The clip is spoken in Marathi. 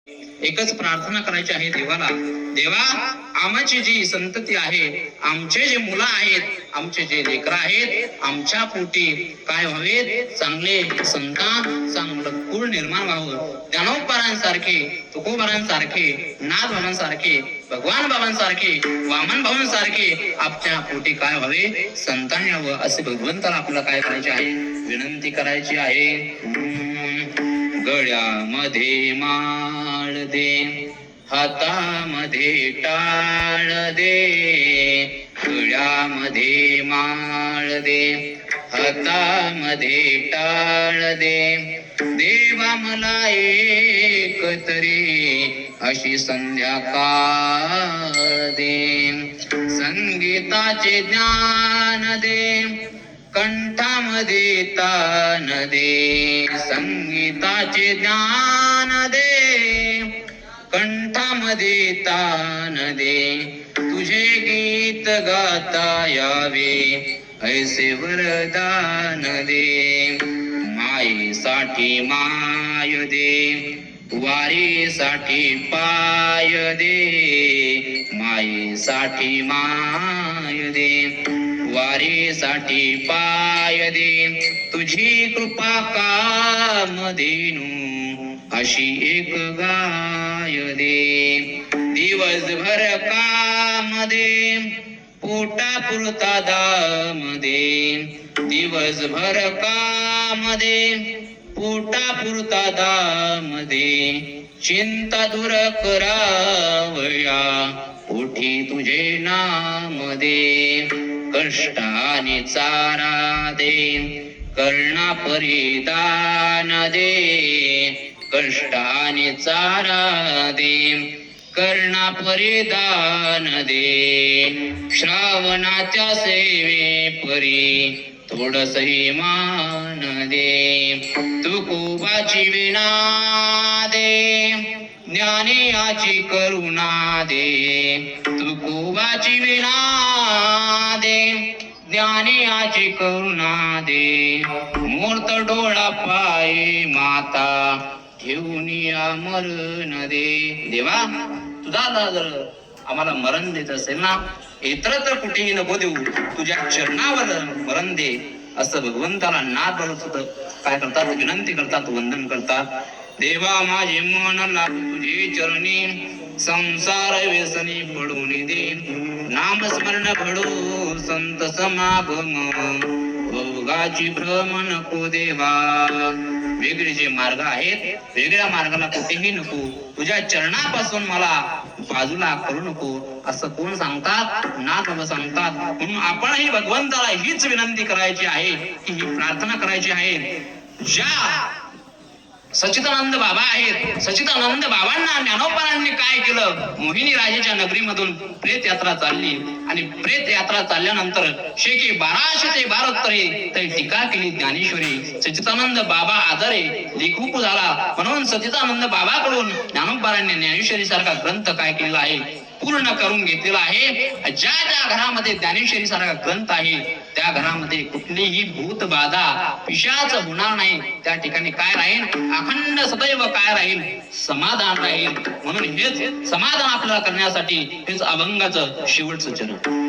एकच प्रार्थना करायची आहे देवाला, देवा आमची जी संतती आहे, आमचे जे मुलं आहेत, आमचे जे लेकरं आहेत, आमच्या पोटी काय व्हावेत, चांगले संतान, चांगलं कुळ निर्माण व्हावं. ज्ञानोबारांसारखे, तुकोबारांसारखे, नाथ बाबांसारखे, भगवान बाबांसारखे, वामन भावांसारखे आपल्या पोटी काय व्हावे, संतान यावं, असे भगवंताला आपल्याला काय करायचे आहे, विनंती करायची आहे. गळ्यामध्ये माळ दे, हातामध्ये टाळ दे, गळ्यामध्ये माळ दे, हातामध्ये टाळ दे, देवा मला एक तरी अशी संध्याकाळ दे, संगीताचे ज्ञान दे, कंठामध्ये तान दे, संगीताचे ज्ञान दे, कंठामध्ये तान दे, तुझे गीत गाता यावे ऐसे वरदान दे, मायेसाठी माय दे, वारीसाठी पाय दे, मायेसाठी माय दे, वारीसाठी पाय दे, तुझी कृपा काम देनु अशी एक गाय दे, दिवसभर काम दे, पोटा पुरता दाम दे, दिवसभर काम दे, पोटा पुरता दाम दे, चिंता दूर करावया पोटी तुझे नाम दे, कष्टाने चारा दे, कर्णा परिधान दे, कष्टाने चारा दे, कर्णा परिधान दे, श्रावणाच्या सेवे परी थोडसही मान दे, तुकोबाची विना दे, ज्ञानियाची करुणा दे, तुकोबाची विना दे, ज्ञानियाची करुणा दे, मूर्त डोळा पाय माता ठेवून या मरण दे. देवा तुझा जर आम्हाला मरण देत असेल ना, इतरत्र कुठेही नको देऊ, तुझ्या चरणावर मरण दे, असं भगवंताला नाथ बाबा काय करतात, विनंती करतात, वंदन करतात. देवा माझे मन लागू तुझे चरणी, संसार व्यसनी पडून दे, नामस्मरण घडो संत समागम, भोगाची भ्रम नको देवा. वेगळे जे मार्ग आहेत, वेगळ्या मार्गाला कुठेही नको, तुझ्या चरणापासून मला बाजूला करू नको, असं कोण सांगतात, नाथ बाबा सांगतात. म्हणून आपणही भगवंताला हीच विनंती करायची आहे, की ही प्रार्थना करायची आहे. ज्या सच्चिदानंद बाबा आहेत, सच्चिदानंद बाबांना ज्ञानोबांनी काय केलं, मोहिनी राजेच्या नगरीमधून प्रेत यात्रा चालली, आणि प्रेत यात्रा चालल्यानंतर शेके 1212 तरी टीका केली ज्ञानेश्वरी. सच्चिदानंद बाबा आदरे लेखूप झाला, म्हणून सच्चिदानंद बाबाकडून ज्ञानोबांनी ज्ञानेश्वरी सारखा ग्रंथ काय केलेला आहे, पूर्ण करून घेतलेला आहे. ज्या ज्या घरामध्ये ज्ञानेश्वरी सारखा ग्रंथ आहे, त्या घरामध्ये कुठलीही भूत बाधा पिशाच होणार नाही. त्या ठिकाणी काय राहील, अखंड सदैव काय राहील, समाधान राहील. म्हणून हेच समाधान आपल्याला करण्यासाठी हेच अभंगाचं शेवटचं चरण.